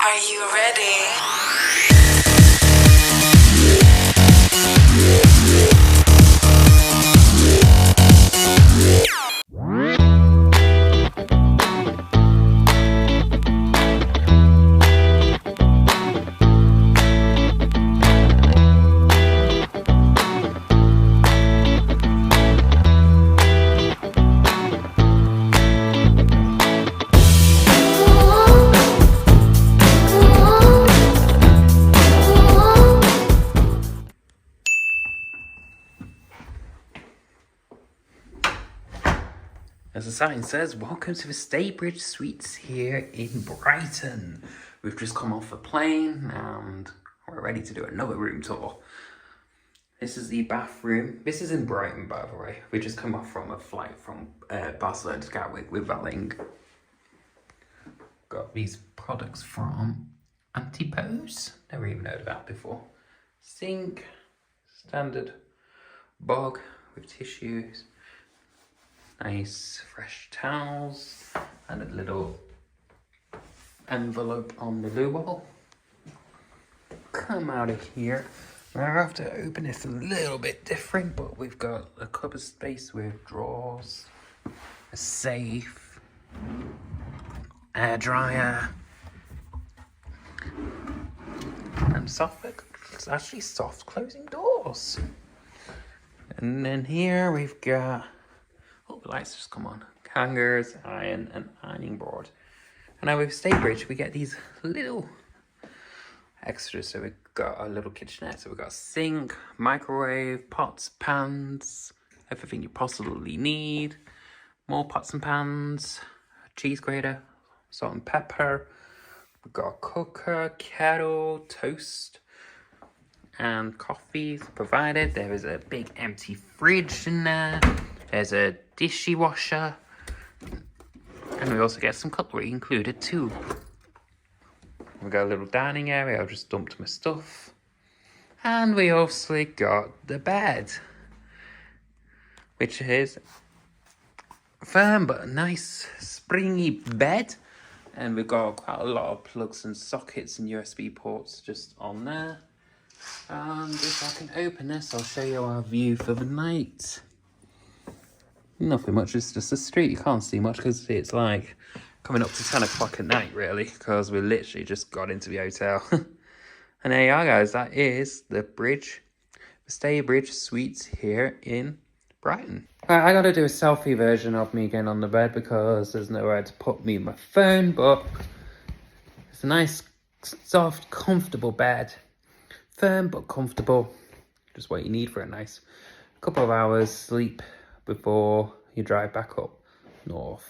Are you ready? As the sign says, welcome to the Staybridge Suites here in Brighton. We've just come off a plane and we're ready to do another room tour. This is the bathroom. This is in Brighton, by the way. We just come off from a flight from Barcelona to Gatwick with Valing. Got these products from Antipose. Never even heard of that before. Sink, standard bog with tissues. Nice fresh towels and a little envelope on the loo bottle. Come out of here. Now I have to open this a little bit different, but we've got a cupboard space with drawers, a safe, air dryer, and it's actually soft closing doors. And then here we've got, oh, the lights just come on. Hangers, iron, and ironing board. And now with Staybridge, we get these little extras. So we've got a little kitchenette. So we've got a sink, microwave, pots, pans, everything you possibly need. More pots and pans, a cheese grater, salt and pepper. We've got a cooker, kettle, toast, and coffees provided. There is a big empty fridge in there. There's a dishwasher, and we also get some cutlery included too. We've got a little dining area. I've just dumped my stuff. And we also got the bed, which is firm but a nice springy bed. And we've got quite a lot of plugs and sockets and USB ports just on there. And if I can open this, I'll show you our view for the night. Nothing much, it's just a street. You can't see much because it's like coming up to 10 o'clock at night, really, because we literally just got into the hotel. And there you are, guys. That is the Staybridge Suites here in Brighton. Right, I gotta do a selfie version of me again on the bed because there's nowhere to put me and my phone, but it's a nice, soft, comfortable bed. Firm but comfortable. Just what you need for a nice couple of hours sleep before you drive back up north.